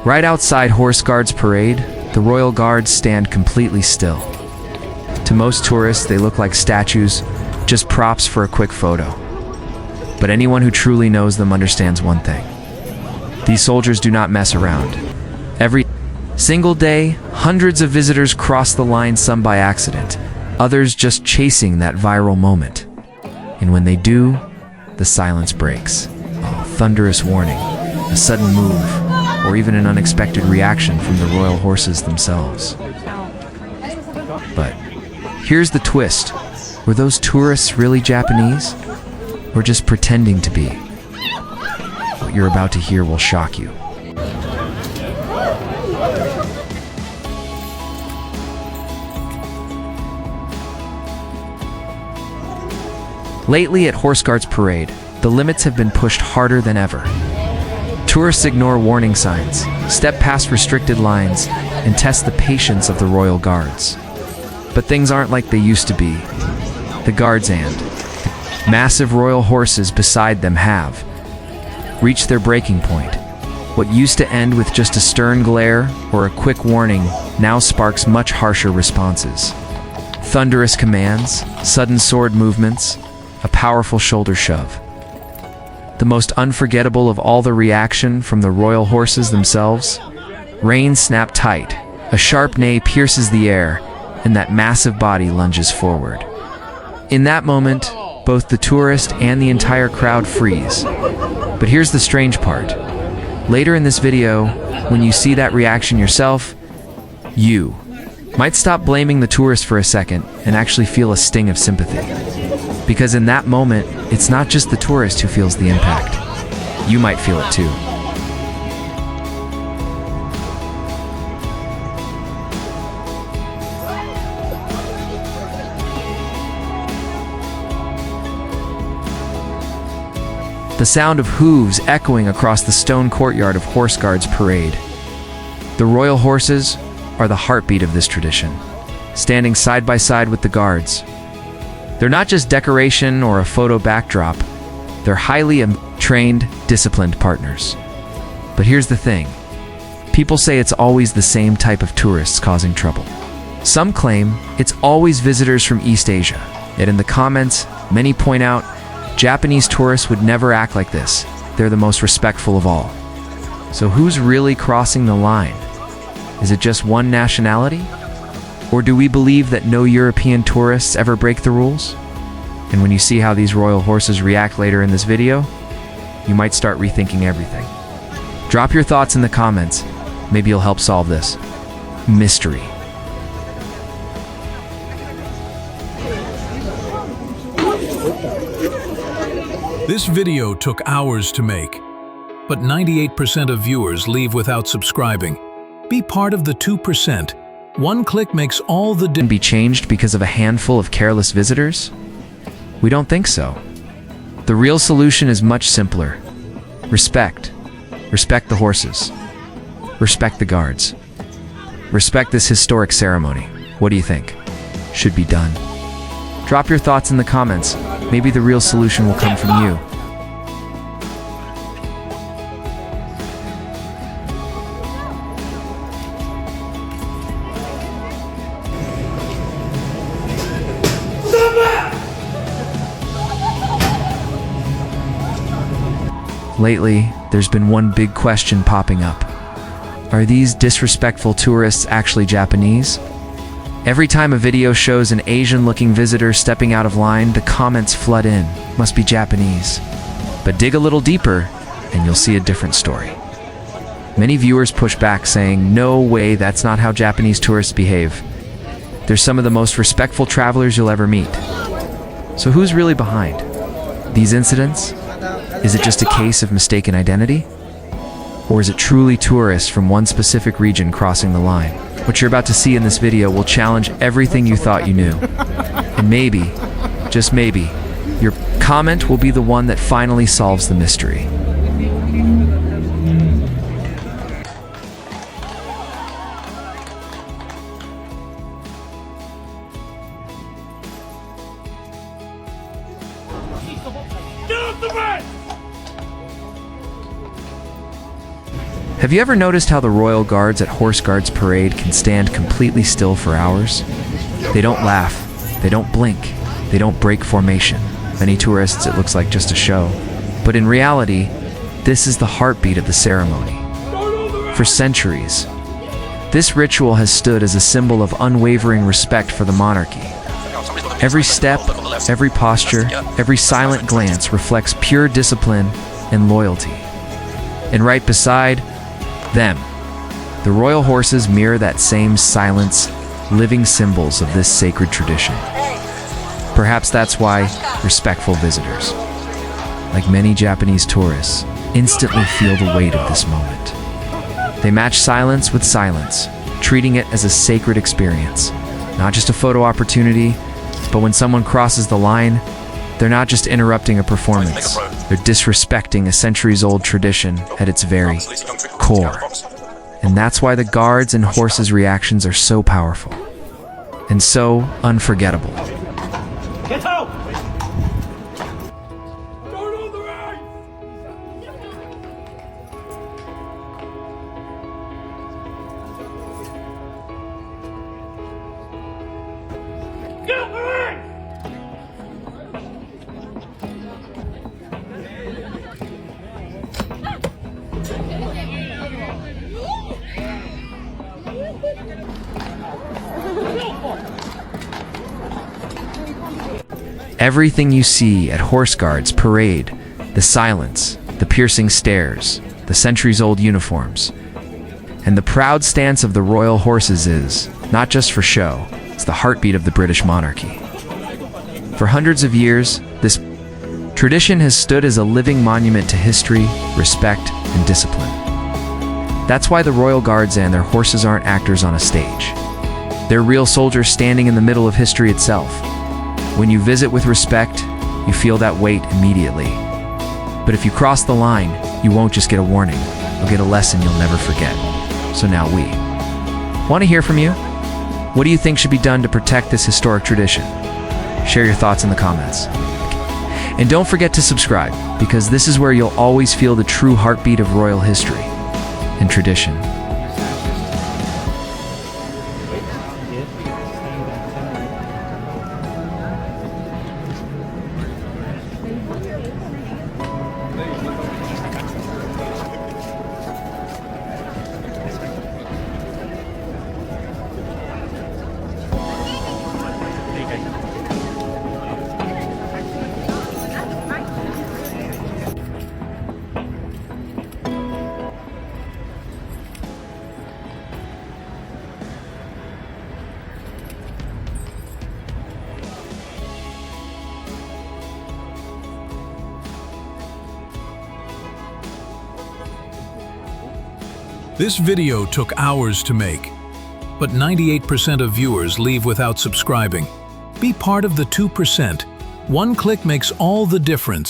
Right outside Horse Guards Parade, the Royal Guards stand completely still. To most tourists, they look like statues, just props for a quick photo. But anyone who truly knows them understands one thing. These soldiers do not mess around. Every single day, hundreds of visitors cross the line, some by accident, others just chasing that viral moment. And when they do, the silence breaks. A thunderous warning, a sudden move, or even an unexpected reaction from the royal horses themselves. But here's the twist. Were those tourists really Japanese? Or just pretending to be? What you're about to hear will shock you. Lately at Horse Guards Parade, the limits have been pushed harder than ever. Tourists ignore warning signs, step past restricted lines, and test the patience of the royal guards. But things aren't like they used to be. The guards and massive royal horses beside them have reached their breaking point. What used to end with just a stern glare or a quick warning now sparks much harsher responses. Thunderous commands, sudden sword movements, a powerful shoulder shove. The most unforgettable of all, the reaction from the royal horses themselves. Reins snap tight, a sharp neigh pierces the air, and that massive body lunges forward. In that moment, both the tourist and the entire crowd freeze. But here's the strange part. Later in this video, when you see that reaction yourself, you might stop blaming the tourist for a second and actually feel a sting of sympathy. Because in that moment, it's not just the tourist who feels the impact. You might feel it too. The sound of hooves echoing across the stone courtyard of Horse Guards Parade. The royal horses are the heartbeat of this tradition, standing side by side with the guards. They're not just decoration or a photo backdrop. They're highly trained, disciplined partners. But here's the thing. People say it's always the same type of tourists causing trouble. Some claim it's always visitors from East Asia. Yet in the comments, many point out Japanese tourists would never act like this. They're the most respectful of all. So who's really crossing the line? Is it just one nationality? Or do we believe that no European tourists ever break the rules? And when you see how these royal horses react later in this video, you might start rethinking everything. Drop your thoughts in the comments. Maybe you'll help solve this mystery. This video took hours to make, but 98% of viewers leave without subscribing. Be part of the 2%. One click makes all the difference. Be changed because of a handful of careless visitors? We don't think so. The real solution is much simpler. Respect. Respect the horses. Respect the guards. Respect this historic ceremony. What do you think? Should be done. Drop your thoughts in the comments. Maybe the real solution will come from you. Lately, there's been one big question popping up. Are these disrespectful tourists actually Japanese? Every time a video shows an Asian-looking visitor stepping out of line, the comments flood in. Must be Japanese. But dig a little deeper, and you'll see a different story. Many viewers push back, saying, no way, that's not how Japanese tourists behave. They're some of the most respectful travelers you'll ever meet. So who's really behind these incidents? Is it just a case of mistaken identity? Or is it truly tourists from one specific region crossing the line? What you're about to see in this video will challenge everything you thought you knew. And maybe, just maybe, your comment will be the one that finally solves the mystery. Get off the mat! Have you ever noticed how the royal guards at Horse Guards Parade can stand completely still for hours? They don't laugh, they don't blink, they don't break formation. Many tourists, it looks like just a show. But in reality, this is the heartbeat of the ceremony. For centuries, this ritual has stood as a symbol of unwavering respect for the monarchy. Every step, every posture, every silent glance reflects pure discipline and loyalty. And right beside them, the royal horses mirror that same silence, living symbols of this sacred tradition. Perhaps that's why respectful visitors, like many Japanese tourists, instantly feel the weight of this moment. They match silence with silence, treating it as a sacred experience, not just a photo opportunity, but when someone crosses the line, they're not just interrupting a performance, they're disrespecting a centuries-old tradition at its very core. And that's why the guards and horses' reactions are so powerful and so unforgettable. Get out! Don't on the right! Get on the right! Everything you see at Horse Guards Parade, the silence, the piercing stares, the centuries-old uniforms, and the proud stance of the royal horses is, not just for show, it's the heartbeat of the British monarchy. For hundreds of years, this tradition has stood as a living monument to history, respect, and discipline. That's why the royal guards and their horses aren't actors on a stage. They're real soldiers standing in the middle of history itself. When you visit with respect, you feel that weight immediately. But if you cross the line, you won't just get a warning, you'll get a lesson you'll never forget. So now we want to hear from you. What do you think should be done to protect this historic tradition? Share your thoughts in the comments. And don't forget to subscribe, because this is where you'll always feel the true heartbeat of royal history and tradition. This video took hours to make, but 98% of viewers leave without subscribing. Be part of the 2%. One click makes all the difference.